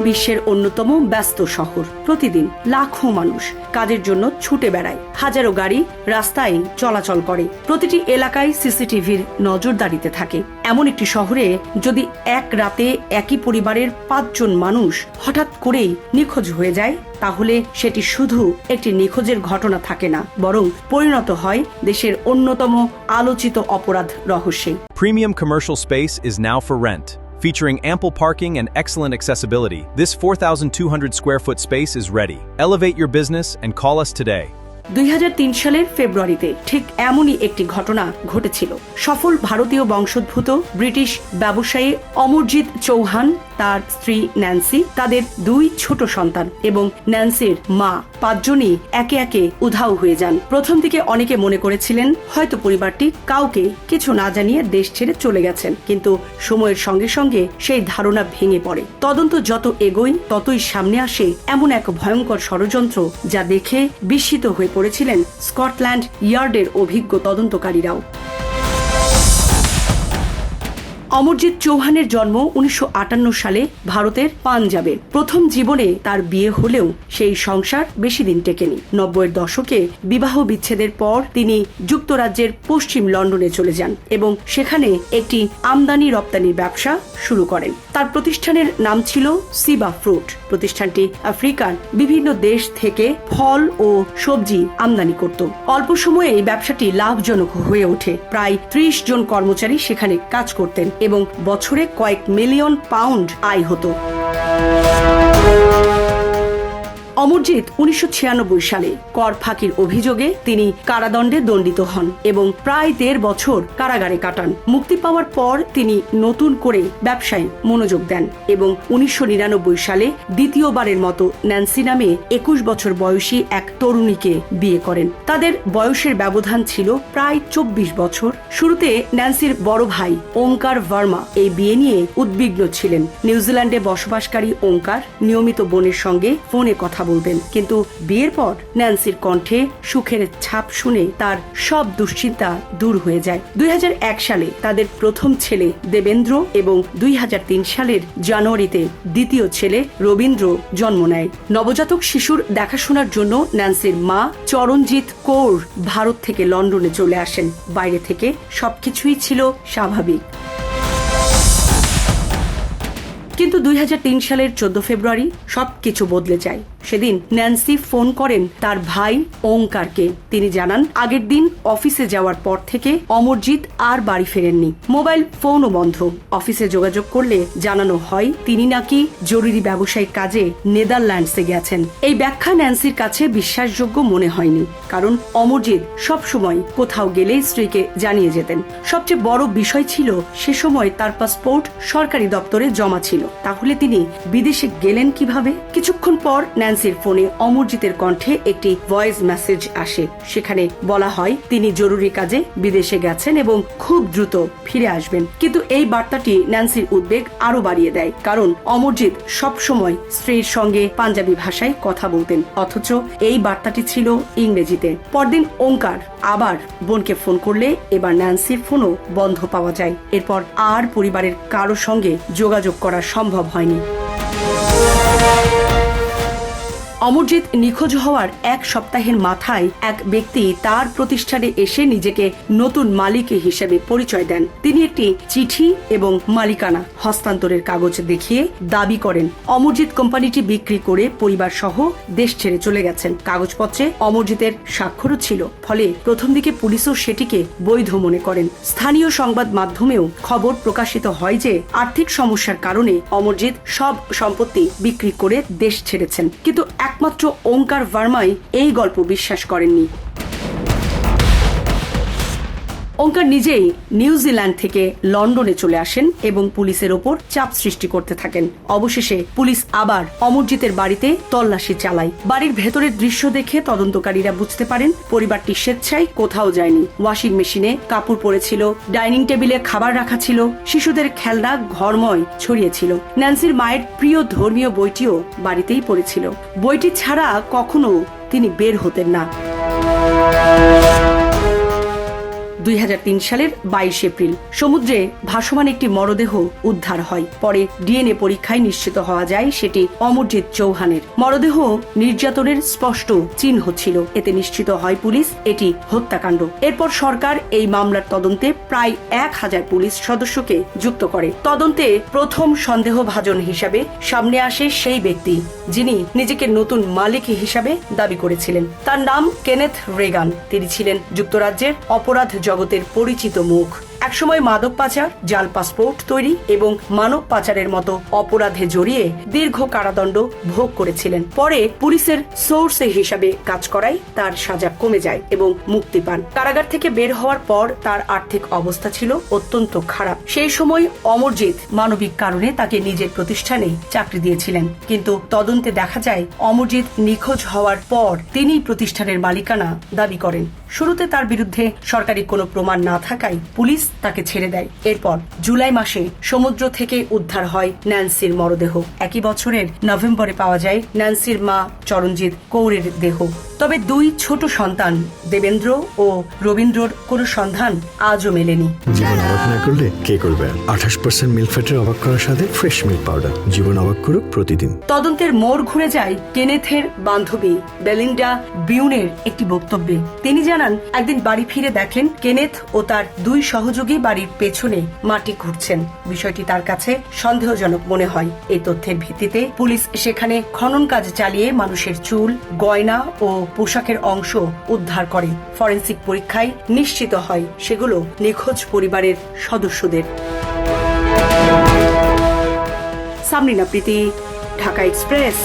বিশ্বের অন্যতম ব্যস্ত শহর। প্রতিদিন লাখো মানুষ কাজের জন্য ছুটে বেড়ায়, হাজারো গাড়ি রাস্তায় চলাচল করে, প্রতিটি এলাকায় সিসিটিভির নজরদারিতে থাকে। এমন একটি শহরে যদি এক রাতে একই পরিবারের 5 জন মানুষ হঠাৎ করেই নিখোঁজ হয়ে যায়, তাহলে সেটি শুধু একটি নিখোঁজের ঘটনা থাকে না, বরং পরিণত হয় দেশের অন্যতম আলোচিত অপরাধ রহস্যে। Premium commercial space is now for rent. Featuring ample parking and excellent accessibility, this 4,200 square foot space is ready. Elevate your business and call us today. 2003 সালের ফেব্রুয়ারিতে ঠিক এমনই একটি ঘটনা ঘটেছিল। সফল ভারতীয় বংশোদ্ভূত ব্রিটিশ ব্যবসায়ী অমরজিৎ চৌহান, তার স্ত্রী ন্যান্সি, তাদের 2 ছোট সন্তান এবং ন্যান্সির মা 5 জনই একে একে উধাও হয়ে যান। প্রথম দিকে অনেকে মনে করেছিলেন হয়তো পরিবারটি কাউকে কিছু না জানিয়ে দেশ ছেড়ে চলে গেছেন, কিন্তু সময়ের সঙ্গে সঙ্গে সেই ধারণা ভেঙে পড়ে। তদন্ত যত এগোয় ততই সামনে আসে এমন এক ভয়ঙ্কর ষড়যন্ত্র, যা দেখে বিস্মিত হয়ে পড়েছিলেন স্কটল্যান্ড ইয়ার্ডের অভিজ্ঞ তদন্তকারীরাও। অমরজিৎ চৌহানের জন্ম 1958 সালে ভারতের পাঞ্জাবে। প্রথম জীবনে তার বিয়ে হলেও সেই সংসার বেশি দিন টেকেনি। 90-এর দশকে বিবাহ বিচ্ছেদের পর তিনি যুক্তরাজ্যের পশ্চিম লন্ডনে চলে যান এবং সেখানে একটি আমদানি রপ্তানির ব্যবসা শুরু করেন। তার প্রতিষ্ঠানের নাম ছিল সিবা ফ্রুট। প্রতিষ্ঠানটি আফ্রিকার বিভিন্ন দেশ থেকে ফল ও সবজি আমদানি করত। অল্প সময়ে এই ব্যবসাটি লাভজনক হয়ে ওঠে। প্রায় 30 জন কর্মচারী সেখানে কাজ করতেন এবং বছরে কয়েক মিলিয়ন পাউন্ড আয় হতো। অমরজিৎ 1996 সালে কর ফাঁকির অভিযোগে তিনি কারাদণ্ডে দণ্ডিত হন এবং প্রায় 1.5 বছর কারাগারে কাটান। মুক্তি পাওয়ার পর তিনি নতুন করে ব্যবসায় মনোযোগ দেন এবং 1999 সালে দ্বিতীয়বারের মতো ন্যান্সি নামে 21 বছর বয়সী এক তরুণীকে বিয়ে করেন। তাদের বয়সের ব্যবধান ছিল প্রায় 24 বছর। শুরুতে ন্যান্সির বড় ভাই ওঙ্কার ভার্মা এই বিয়ে নিয়ে উদ্বিগ্ন ছিলেন। নিউজিল্যান্ডে বসবাসকারী ওঙ্কার নিয়মিত বোনের সঙ্গে ফোনে কথা বলতেন, কিন্তু বিয়ের পর ন্যান্সির কণ্ঠে সুখের ছাপ শুনে তার সব দুশ্চিন্তা দূর হয়ে যায়। 2001 সালে তাদের প্রথম ছেলে দেবেন্দ্র এবং 2003 সালের জানুয়ারিতে দ্বিতীয় ছেলে রবীন্দ্র জন্ম নেয়। নবজাতক শিশুর দেখাশোনার জন্য ন্যান্সির মা চরণজিৎ কৌর ভারত থেকে লন্ডনে চলে আসেন। বাইরে থেকে সবকিছুই ছিল স্বাভাবিক, কিন্তু 2003 সালের 14 ফেব্রুয়ারি সবকিছু বদলে যায়। সেদিন ন্যান্সি ফোন করেন তার ভাই ওঙ্কারকে। তিনি জানান আগের দিন অফিসে যাওয়ার পর থেকে অমরজিৎ আর বাড়ি ফেরেননি। মোবাইল ফোনও বন্ধ। অফিসে যোগাযোগ করলে জানানো হয় তিনি নাকি জরুরি ব্যবসায়িক কাজে নেদারল্যান্ডসে গেছেন। এই ব্যাখ্যা ন্যান্সির কাছে বিশ্বাসযোগ্য মনে হয়নি, কারণ অমরজিৎ সবসময় কোথাও গেলে স্ত্রীকে জানিয়ে যেতেন। সবচেয়ে বড় বিষয় ছিল সে সময় তার পাসপোর্ট সরকারি দপ্তরে জমা ছিল। তাহলে তিনি বিদেশে গেলেন কিভাবে? কিছুক্ষণ পর ন্যান্সির ফোনে অমরজিতের কণ্ঠে একটি ভয়েস মেসেজ আসে। সেখানে বলা হয় তিনি জরুরি কাজে বিদেশে গেছেন এবং খুব দ্রুত ফিরে আসবেন। কিন্তু এই বার্তাটি ন্যান্সির উদ্বেগ আরো বাড়িয়ে দেয়, কারণ অমরজিৎ সবসময় স্ত্রীর সঙ্গে পাঞ্জাবি ভাষায় কথা বলতেন, অথচ এই বার্তাটি ছিল ইংরেজিতে। পরদিন ওঙ্কার আবার বোনকে ফোন করলে এবার ন্যান্সির ফোনও বন্ধ পাওয়া যায়। এরপর আর পরিবারের কারো সঙ্গে যোগাযোগ করা সম্ভব হয়নি। অমরজিৎ নিখোঁজ হওয়ার 1 সপ্তাহের মাথায় এক ব্যক্তি তার প্রতিষ্ঠানে এসে নিজেকে নতুন মালিক হিসেবে পরিচয় দেন। তিনি একটি চিঠি এবং মালিকানা হস্তান্তরের কাগজ দেখিয়ে দাবি করেন অমরজিৎ কোম্পানিটি বিক্রি করে পরিবার সহ দেশ ছেড়ে চলে গেছেন। কাগজপত্রে অমরজিতের স্বাক্ষরও ছিল, ফলে প্রথম দিকে পুলিশও সেটিকে বৈধ মনে করেন। স্থানীয় সংবাদ মাধ্যমেও খবর প্রকাশিত হয় যে আর্থিক সমস্যার কারণে অমরজিৎ সব সম্পত্তি বিক্রি করে দেশ ছেড়েছেন, কিন্তু একমাত্র ওঙ্কার ভার্মাই এই গল্প বিশ্বাস করেননি। ওঙ্কার নিজেই নিউজিল্যান্ড থেকে লন্ডনে চলে আসেন এবং পুলিশের ওপর চাপ সৃষ্টি করতে থাকেন। অবশেষে পুলিশ আবার অমরজিতের বাড়িতে তল্লাশি চালায়। বাড়ির ভেতরের দৃশ্য দেখে তদন্তকারীরা বুঝতে পারেন পরিবারটি স্বেচ্ছায় কোথাও যায়নি। ওয়াশিং মেশিনে কাপড় পড়েছিল, ডাইনিং টেবিলে খাবার রাখা ছিল, শিশুদের খেলনা ঘরময় ছড়িয়েছিল। ন্যান্সির মায়ের প্রিয় ধর্মীয় বইটিও বাড়িতেই পড়েছিল। বইটি ছাড়া কখনো তিনি বের হতেন না। 2003 সালের 22 এপ্রিল সমুদ্রে ভাসমান একটি মরদেহ উদ্ধার হয়। পরে ডিএনএ পরীক্ষায় নিশ্চিত হওয়া যায় সেটি অমরজিৎ চৌহানের। মরদেহ নির্যাতনের স্পষ্ট চিহ্ন ছিল। এতে নিশ্চিত হয় পুলিশ এটি হত্যাকাণ্ড। এরপর সরকার এই মামলার তদন্তে প্রায় 1000 পুলিশ সদস্যকে যুক্ত করে। তদন্তে প্রথম সন্দেহভাজন হিসাবে সামনে আসে সেই ব্যক্তি যিনি নিজেকে নতুন মালিক হিসাবে দাবি করেছিলেন। তার নাম কেনেথ রেগান। তিনি ছিলেন যুক্তরাজ্যের অপরাধ জগতের পরিচিত মুখ। একসময় মাদক পাচার, জাল পাসপোর্ট তৈরি এবং মানব পাচারের মতো অপরাধে জড়িয়ে দীর্ঘ কারাদণ্ড ভোগ করেছিলেন। পরে পুলিশের সোর্স হিসাবে কাজ করায় তার সাজা কমে যায় এবং মুক্তি পান। কারাগার থেকে বের হওয়ার পর তার আর্থিক অবস্থা ছিল অত্যন্ত খারাপ। সেই সময় অমরজিৎ মানবিক কারণে তাকে নিজের প্রতিষ্ঠানে চাকরি দিয়েছিলেন, কিন্তু তদন্তে দেখা যায় অমরজিৎ নিখোঁজ হওয়ার পর তিনি প্রতিষ্ঠানের মালিকানা দাবি করেন। শুরুতে তার বিরুদ্ধে সরকারি কোনো প্রমাণ না থাকায় পুলিশ তাকে ছেড়ে দেয়। এরপর জুলাই মাসে সমুদ্র থেকে উদ্ধার হয় ন্যান্সির মরদেহ। একই বছরের নভেম্বরে পাওয়া যায় ন্যান্সির মা চরণজিৎ কৌরের দেহ। তবে দুই ছোট সন্তান দেবেন্দ্র ও রবীন্দ্রর কোনো সন্ধান আজও মেলেনি। জীবন অবাক না করলে কে করবে? 28% মিল্ক ফ্যাটের অবাক করার সাথে ফ্রেশ মিল্ক পাউডার। জীবন অবাক করুক প্রতিদিন। তদন্তের মোড় ঘুরে যায় কেনেথের বান্ধবী বেলিন্ডা বিউনের একটি বক্তব্যে। তিনি জানান, একদিন বাড়ি ফিরে দেখেন কেনেথ ও তার দুই সহযোগী বাড়ির পেছনে মাটি খুঁড়ছেন। বিষয়টি তার কাছে সন্দেহজনক মনে হয়। এই তথ্যের ভিত্তিতে পুলিশ সেখানে খনন কাজ চালিয়ে মানুষের চুল, গয়না ও পোশাকের অংশ উদ্ধার করে। ফরেনসিক পরীক্ষায় নিশ্চিত হয় সেগুলো নিখোঁজ পরিবারের সদস্যদের। সামরিনা প্রীতি, ঢাকা এক্সপ্রেস।